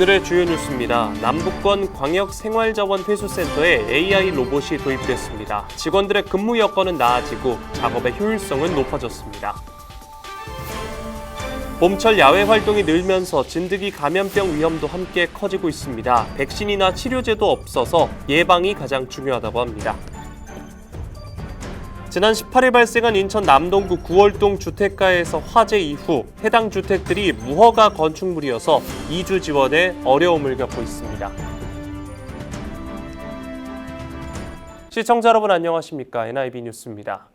오늘의 주요 뉴스입니다. 남북권 광역생활자원회수센터에 AI 로봇이 도입됐습니다. 직원들의 근무 여건은 나아지고 작업의 효율성은 높아졌습니다. 봄철 야외 활동이 늘면서 진드기 감염병 위험도 함께 커지고 있습니다. 백신이나 치료제도 없어서 예방이 가장 중요하다고 합니다. 지난 18일 발생한 인천 남동구 구월동 주택가에서 화재 이후 해당 주택들이 무허가 건축물이어서 이주 지원에 어려움을 겪고 있습니다. 시청자 여러분 안녕하십니까? NIB 뉴스입니다.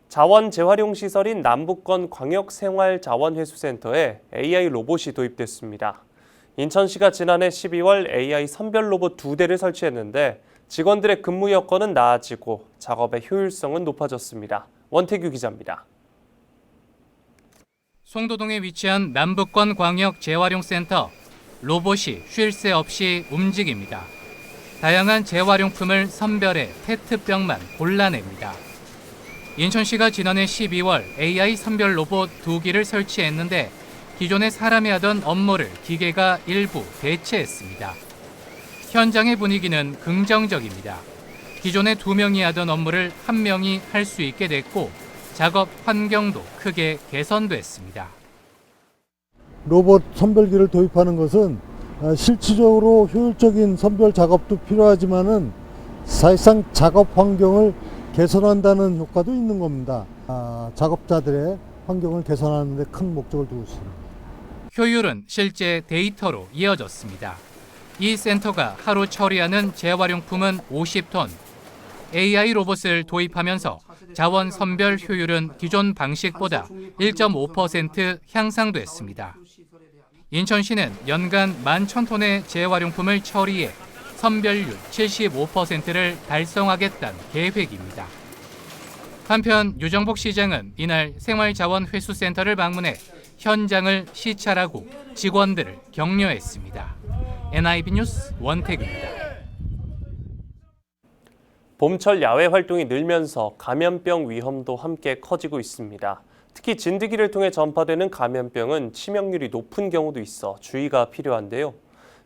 자원 재활용 시설인 남북권 광역생활자원회수센터에 AI 로봇이 도입됐습니다. 인천시가 지난해 12월 AI 선별 로봇 2대를 설치했는데 직원들의 근무 여건은 나아지고 작업의 효율성은 높아졌습니다. 원태규 기자입니다. 송도동에 위치한 남북권 광역 재활용센터. 로봇이 쉴 새 없이 움직입니다. 다양한 재활용품을 선별해 페트병만 골라냅니다. 인천시가 지난해 12월 AI 선별 로봇 2기를 설치했는데 기존에 사람이 하던 업무를 기계가 일부 대체했습니다. 현장의 분위기는 긍정적입니다. 기존에 2명이 하던 업무를 1명이 할 수 있게 됐고 작업 환경도 크게 개선됐습니다. 로봇 선별기를 도입하는 것은 실질적으로 효율적인 선별 작업도 필요하지만은 사실상 작업 환경을 개선한다는 효과도 있는 겁니다. 작업자들의 환경을 개선하는 데 큰 목적을 두고 있습니다. 효율은 실제 데이터로 이어졌습니다. 이 센터가 하루 처리하는 재활용품은 50톤. AI 로봇을 도입하면서 자원 선별 효율은 기존 방식보다 1.5% 향상됐습니다. 인천시는 연간 11,000톤의 재활용품을 처리해 선별률 75%를 달성하겠다는 계획입니다. 한편 유정복 시장은 이날 생활자원회수센터를 방문해 현장을 시찰하고 직원들을 격려했습니다. NIB 뉴스 원태규입니다. 봄철 야외 활동이 늘면서 감염병 위험도 함께 커지고 있습니다. 특히 진드기를 통해 전파되는 감염병은 치명률이 높은 경우도 있어 주의가 필요한데요.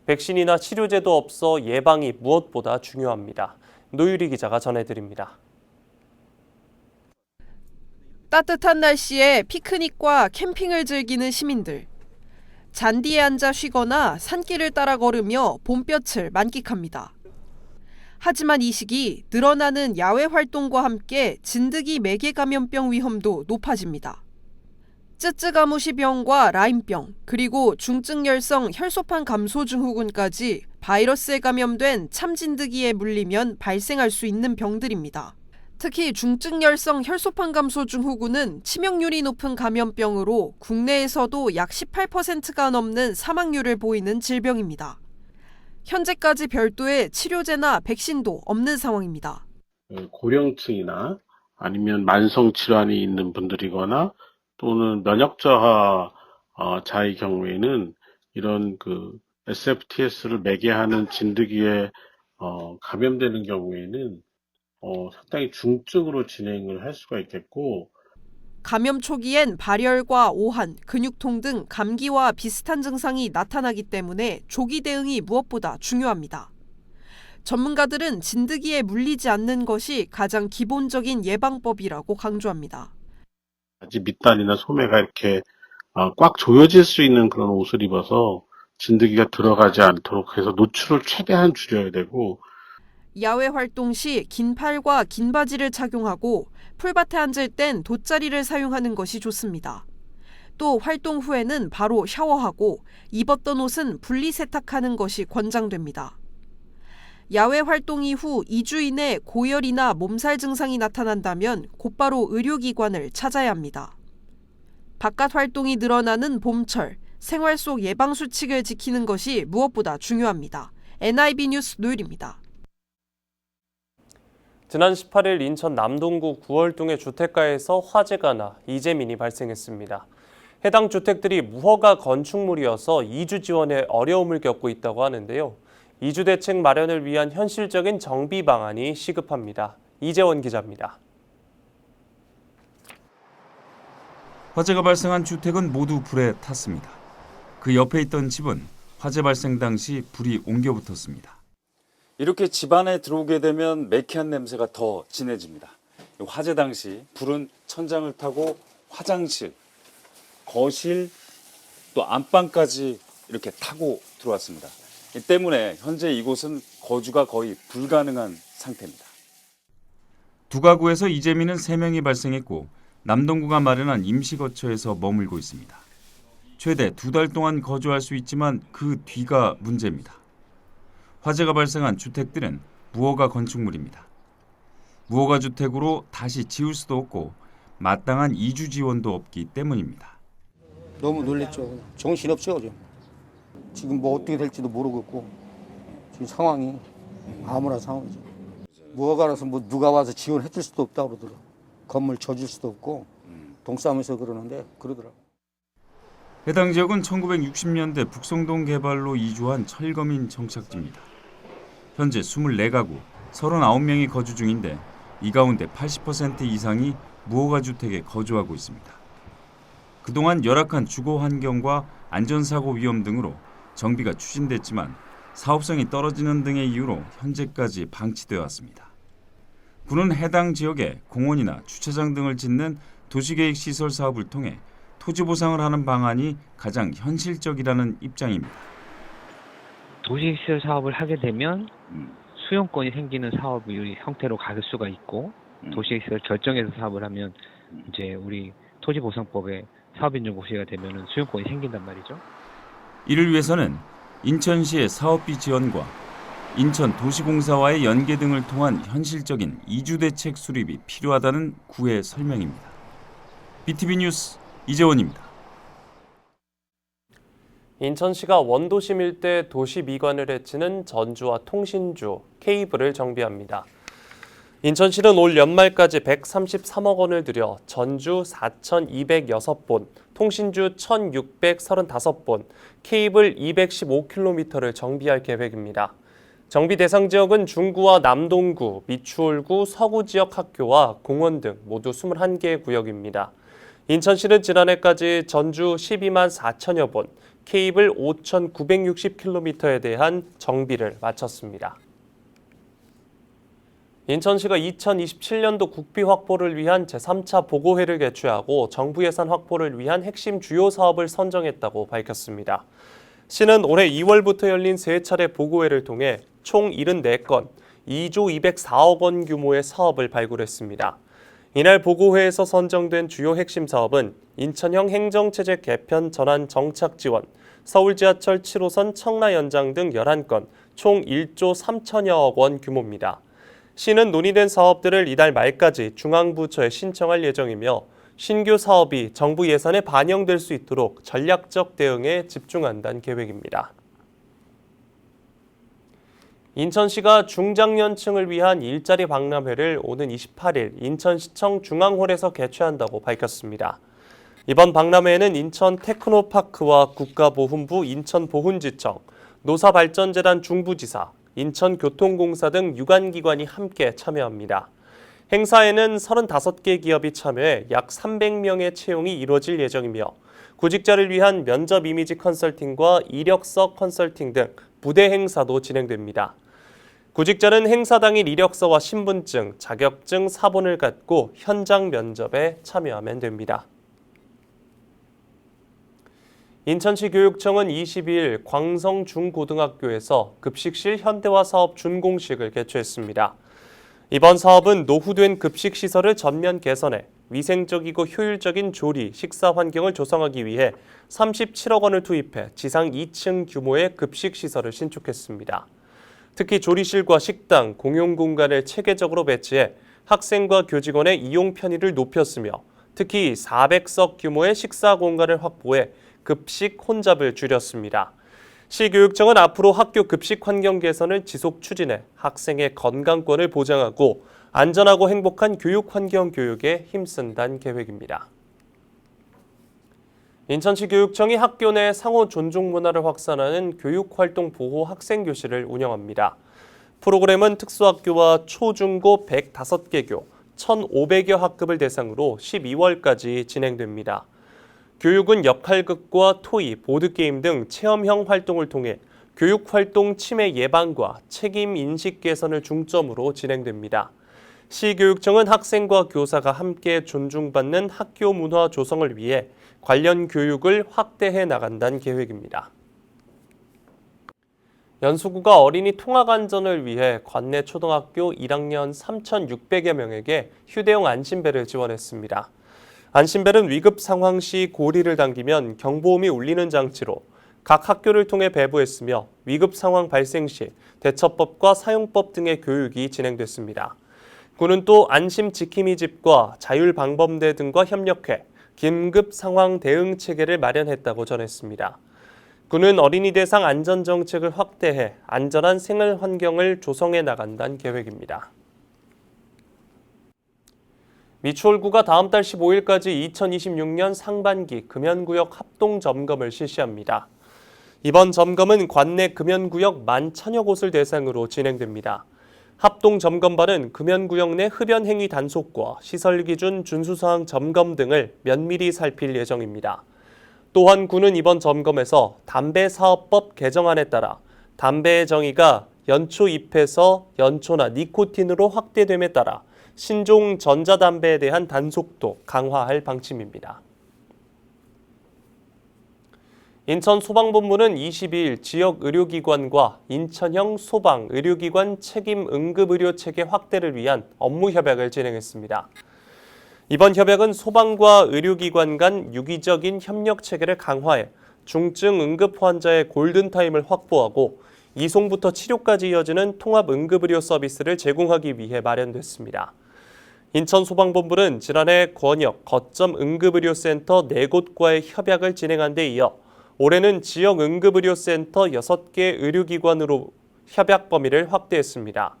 백신이나 치료제도 없어 예방이 무엇보다 중요합니다. 노유리 기자가 전해드립니다. 따뜻한 날씨에 피크닉과 캠핑을 즐기는 시민들. 잔디에 앉아 쉬거나 산길을 따라 걸으며 봄볕을 만끽합니다. 하지만 이 시기 늘어나는 야외 활동과 함께 진드기 매개 감염병 위험도 높아집니다. 쯔쯔가무시병과 라임병, 그리고 중증열성 혈소판 감소 증후군까지 바이러스에 감염된 참진드기에 물리면 발생할 수 있는 병들입니다. 특히 중증열성 혈소판 감소 증후군은 치명률이 높은 감염병으로 국내에서도 약 18%가 넘는 사망률을 보이는 질병입니다. 현재까지 별도의 치료제나 백신도 없는 상황입니다. 고령층이나 아니면 만성 질환이 있는 분들이거나 또는 면역 저하자의 경우에는 이런 SFTS를 매개하는 진드기에 감염되는 경우에는 상당히 중증으로 진행을 할 수가 있겠고, 감염 초기엔 발열과 오한, 근육통 등 감기와 비슷한 증상이 나타나기 때문에 조기 대응이 무엇보다 중요합니다. 전문가들은 진드기에 물리지 않는 것이 가장 기본적인 예방법이라고 강조합니다. 밑단이나 소매가 이렇게 꽉 조여질 수 있는 그런 옷을 입어서 진드기가 들어가지 않도록 해서 노출을 최대한 줄여야 되고, 야외 활동 시 긴 팔과 긴 바지를 착용하고 풀밭에 앉을 땐 돗자리를 사용하는 것이 좋습니다. 또 활동 후에는 바로 샤워하고 입었던 옷은 분리 세탁하는 것이 권장됩니다. 야외 활동 이후 2주 이내 고열이나 몸살 증상이 나타난다면 곧바로 의료기관을 찾아야 합니다. 바깥 활동이 늘어나는 봄철, 생활 속 예방수칙을 지키는 것이 무엇보다 중요합니다. NIB 뉴스 노율입니다. 지난 18일 인천 남동구 구월동의 주택가에서 화재가 나 이재민이 발생했습니다. 해당 주택들이 무허가 건축물이어서 이주 지원에 어려움을 겪고 있다고 하는데요. 이주 대책 마련을 위한 현실적인 정비 방안이 시급합니다. 이재원 기자입니다. 화재가 발생한 주택은 모두 불에 탔습니다. 그 옆에 있던 집은 화재 발생 당시 불이 옮겨 붙었습니다. 이렇게 집안에 들어오게 되면 매캐한 냄새가 더 진해집니다. 화재 당시 불은 천장을 타고 화장실, 거실, 또 안방까지 이렇게 타고 들어왔습니다. 이 때문에 현재 이곳은 거주가 거의 불가능한 상태입니다. 두 가구에서 이재민은 3명이 발생했고 남동구가 마련한 임시거처에서 머물고 있습니다. 최대 2달 동안 거주할 수 있지만 그 뒤가 문제입니다. 화재가 발생한 주택들은 무허가 건축물입니다. 무허가 주택으로 다시 지을 수도 없고 마땅한 이주 지원도 없기 때문입니다. 너무 놀랬죠. 정신없죠. 지금 뭐 어떻게 될지도 모르겠고 지금 상황이 아무나 상황이죠. 무허가라서 뭐 누가 와서 지원해 줄 수도 없다고 그러더라고. 건물 져줄 수도 없고 동싸면서 그러는데 그러더라고. 해당 지역은 1960년대 북성동 개발로 이주한 철거민 정착지입니다. 현재 24가구, 39명이 거주 중인데 이 가운데 80% 이상이 무허가 주택에 거주하고 있습니다. 그동안 열악한 주거 환경과 안전사고 위험 등으로 정비가 추진됐지만 사업성이 떨어지는 등의 이유로 현재까지 방치되어 왔습니다. 군은 해당 지역에 공원이나 주차장 등을 짓는 도시계획시설 사업을 통해 토지 보상을 하는 방안이 가장 현실적이라는 입장입니다. 도시시설 사업을 하게 되면 수용권이 생기는 사업의 형태로 갈 수가 있고 도시시설 결정해서 사업을 하면 이제 우리 토지보상법에 사업인정 고시가 되면 수용권이 생긴단 말이죠. 이를 위해서는 인천시의 사업비 지원과 인천도시공사와의 연계 등을 통한 현실적인 이주대책 수립이 필요하다는 구의 설명입니다. BTV 뉴스 이재원입니다. 인천시가 원도심 일대 도시 미관을 해치는 전주와 통신주, 케이블을 정비합니다. 인천시는 올 연말까지 133억 원을 들여 전주 4,206본, 통신주 1,635본, 케이블 215km를 정비할 계획입니다. 정비 대상 지역은 중구와 남동구, 미추홀구, 서구 지역 학교와 공원 등 모두 21개의 구역입니다. 인천시는 지난해까지 전주 12만 4천여 본, 케이블 5,960km에 대한 정비를 마쳤습니다. 인천시가 2027년도 국비 확보를 위한 제3차 보고회를 개최하고 정부 예산 확보를 위한 핵심 주요 사업을 선정했다고 밝혔습니다. 시는 올해 2월부터 열린 3차례 보고회를 통해 총 74건, 2조 204억 원 규모의 사업을 발굴했습니다. 이날 보고회에서 선정된 주요 핵심 사업은 인천형 행정체제 개편 전환 정착 지원, 서울 지하철 7호선 청라 연장 등 11건, 총 1조 3천여억 원 규모입니다. 시는 논의된 사업들을 이달 말까지 중앙부처에 신청할 예정이며 신규 사업이 정부 예산에 반영될 수 있도록 전략적 대응에 집중한다는 계획입니다. 인천시가 중장년층을 위한 일자리 박람회를 오는 28일 인천시청 중앙홀에서 개최한다고 밝혔습니다. 이번 박람회에는 인천 테크노파크와 국가보훈부 인천보훈지청, 노사발전재단 중부지사, 인천교통공사 등 유관기관이 함께 참여합니다. 행사에는 35개 기업이 참여해 약 300명의 채용이 이루어질 예정이며 구직자를 위한 면접 이미지 컨설팅과 이력서 컨설팅 등 부대 행사도 진행됩니다. 구직자는 행사 당일 이력서와 신분증, 자격증, 사본을 갖고 현장 면접에 참여하면 됩니다. 인천시 교육청은 22일 광성 중고등학교에서 급식실 현대화 사업 준공식을 개최했습니다. 이번 사업은 노후된 급식시설을 전면 개선해 위생적이고 효율적인 조리, 식사 환경을 조성하기 위해 37억 원을 투입해 지상 2층 규모의 급식시설을 신축했습니다. 특히 조리실과 식당, 공용 공간을 체계적으로 배치해 학생과 교직원의 이용 편의를 높였으며 특히 400석 규모의 식사 공간을 확보해 급식 혼잡을 줄였습니다. 시교육청은 앞으로 학교 급식 환경 개선을 지속 추진해 학생의 건강권을 보장하고 안전하고 행복한 교육 환경 교육에 힘쓴다는 계획입니다. 인천시 교육청이 학교 내 상호 존중 문화를 확산하는 교육활동 보호 학생교실을 운영합니다. 프로그램은 특수학교와 초중고 105개 교, 1,500여 학급을 대상으로 12월까지 진행됩니다. 교육은 역할극과 토의, 보드게임 등 체험형 활동을 통해 교육활동 침해 예방과 책임 인식 개선을 중점으로 진행됩니다. 시교육청은 학생과 교사가 함께 존중받는 학교 문화 조성을 위해 관련 교육을 확대해 나간다는 계획입니다. 연수구가 어린이 통학 안전을 위해 관내 초등학교 1학년 3,600여 명에게 휴대용 안심벨을 지원했습니다. 안심벨은 위급 상황 시 고리를 당기면 경보음이 울리는 장치로 각 학교를 통해 배부했으며 위급 상황 발생 시 대처법과 사용법 등의 교육이 진행됐습니다. 구는 또 안심 지킴이 집과 자율방범대 등과 협력해 긴급 상황 대응 체계를 마련했다고 전했습니다. 구는 어린이 대상 안전 정책을 확대해 안전한 생활 환경을 조성해 나간다는 계획입니다. 미추홀구가 다음 달 15일까지 2026년 상반기 금연구역 합동 점검을 실시합니다. 이번 점검은 관내 금연구역 10,000여 곳을 대상으로 진행됩니다. 합동 점검반은 금연구역 내 흡연 행위 단속과 시설 기준 준수사항 점검 등을 면밀히 살필 예정입니다. 또한 구는 이번 점검에서 담배사업법 개정안에 따라 담배의 정의가 연초 잎에서 연초나 니코틴으로 확대됨에 따라 신종 전자담배에 대한 단속도 강화할 방침입니다. 인천소방본부는 22일 지역 의료기관과 인천형 소방 의료기관 책임 응급의료체계 확대를 위한 업무 협약을 진행했습니다. 이번 협약은 소방과 의료기관 간 유기적인 협력 체계를 강화해 중증 응급 환자의 골든타임을 확보하고 이송부터 치료까지 이어지는 통합 응급의료 서비스를 제공하기 위해 마련됐습니다. 인천소방본부는 지난해 권역 거점 응급의료센터 4곳과의 협약을 진행한 데 이어 올해는 지역 응급의료센터 6개 의료기관으로 협약 범위를 확대했습니다.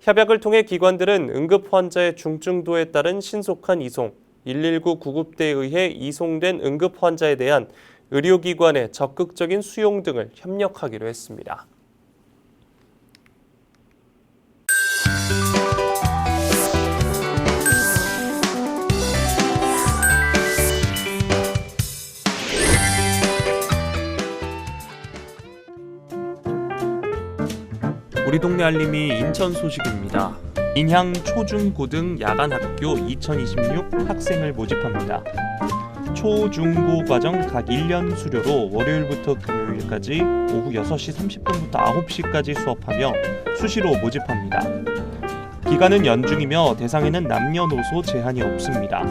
협약을 통해 기관들은 응급 환자의 중증도에 따른 신속한 이송, 119 구급대에 의해 이송된 응급 환자에 대한 의료기관의 적극적인 수용 등을 협력하기로 했습니다. 우리 동네 알림이 인천 소식입니다. 인향 초중고등 야간학교 2026 학생을 모집합니다. 초, 중, 고 과정 각 1년 수료로 월요일부터 금요일까지 오후 6시 30분부터 9시까지 수업하며 수시로 모집합니다. 기간은 연중이며 대상에는 남녀노소 제한이 없습니다.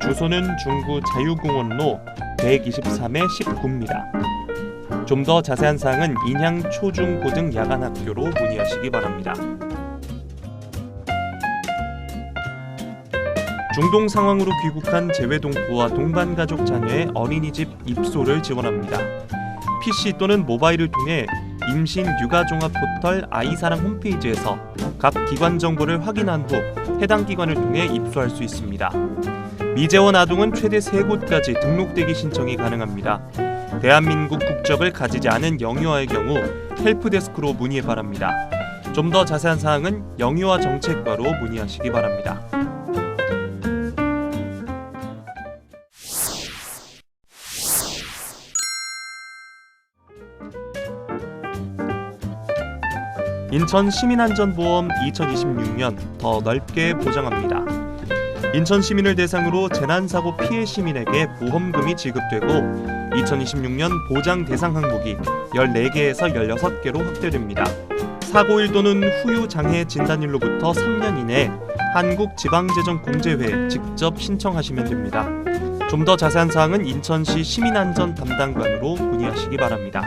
주소는 중구 자유공원로 123-19입니다. 좀 더 자세한 사항은 인향 초중고등 야간학교로 문의하시기 바랍니다. 중동 상황으로 귀국한 재외동포와 동반가족 자녀의 어린이집 입소를 지원합니다. PC 또는 모바일을 통해 임신 육아종합 포털 아이사랑 홈페이지에서 각 기관 정보를 확인한 후 해당 기관을 통해 입소할 수 있습니다. 미재원 아동은 최대 3곳까지 등록대기 신청이 가능합니다. 대한민국 국적을 가지지 않은 영유아의 경우 헬프데스크로 문의 바랍니다. 좀 더 자세한 사항은 영유아 정책과로 문의하시기 바랍니다. 인천 시민안전보험 2026년 더 넓게 보장합니다. 인천 시민을 대상으로 재난사고 피해 시민에게 보험금이 지급되고 2026년 보장 대상 항목이 14개에서 16개로 확대됩니다. 사고일 또는 후유 장애 진단일로부터 3년 이내에 한국지방재정공제회에 직접 신청하시면 됩니다. 좀 더 자세한 사항은 인천시 시민안전 담당관으로 문의하시기 바랍니다.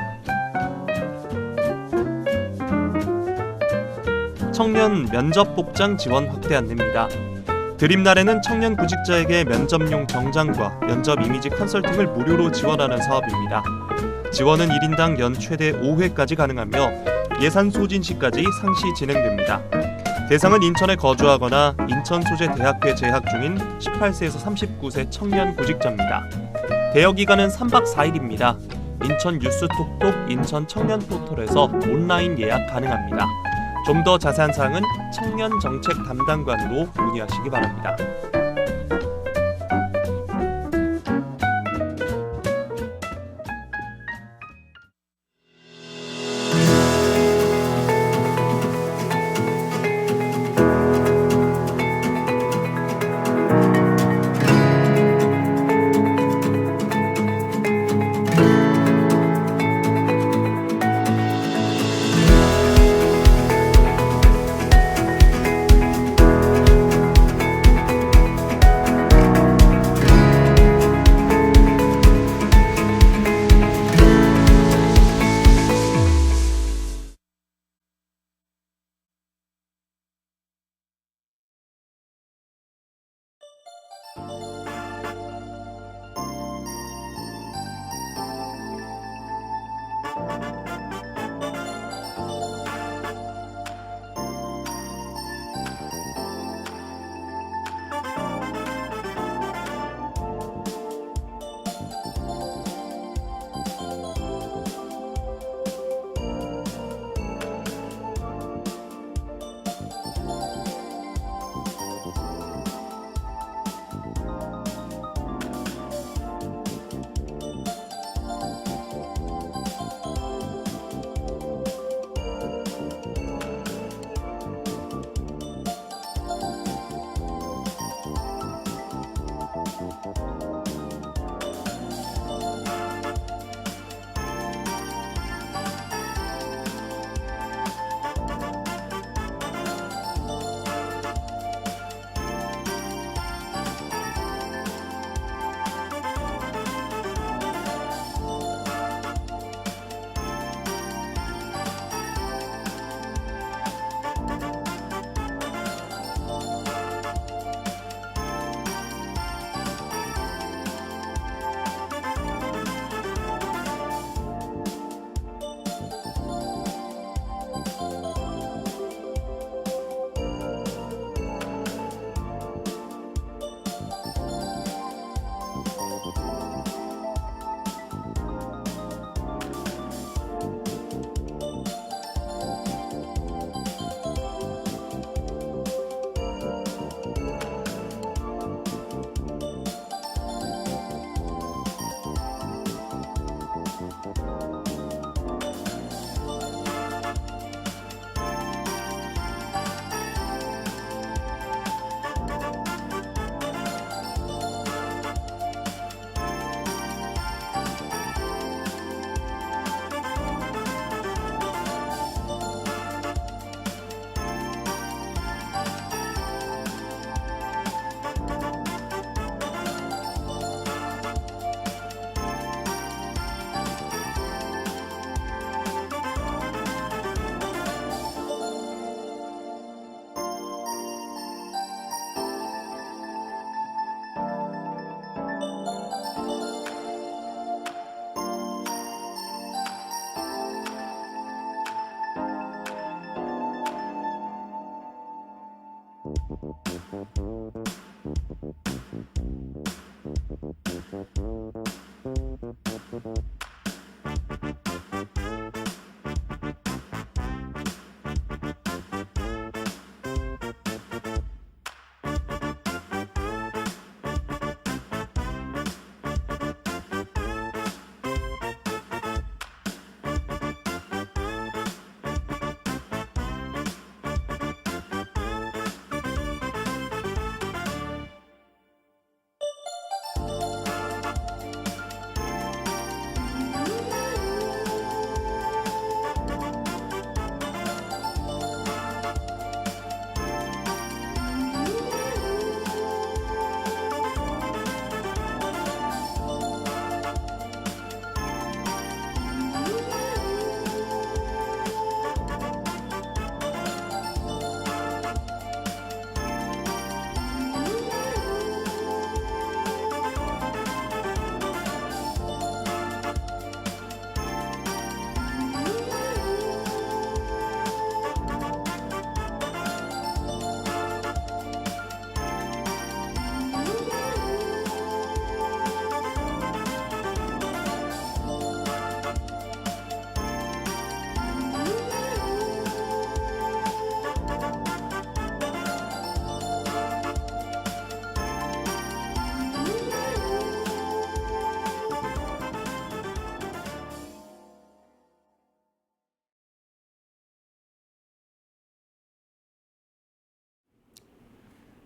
청년 면접 복장 지원 확대 안내입니다. 드림날에는 청년 구직자에게 면접용 병장과 면접 이미지 컨설팅을 무료로 지원하는 사업입니다. 지원은 1인당 연 최대 5회까지 가능하며 예산 소진 시까지 상시 진행됩니다. 대상은 인천에 거주하거나 인천 소재 대학교에 재학 중인 18세에서 39세 청년 구직자입니다. 대여 기간은 3박 4일입니다. 인천 뉴스톡톡 인천 청년 포털에서 온라인 예약 가능합니다. 좀 더 자세한 사항은 청년정책 담당관으로 문의하시기 바랍니다.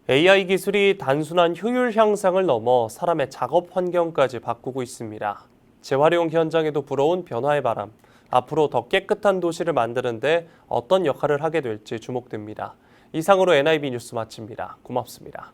AI 기술이 단순한 효율 향상을 넘어 사람의 작업 환경까지 바꾸고 있습니다. 재활용 현장에도 불어온 변화의 바람, 앞으로 더 깨끗한 도시를 만드는 데 어떤 역할을 하게 될지 주목됩니다. 이상으로 NIB 뉴스 마칩니다. 고맙습니다.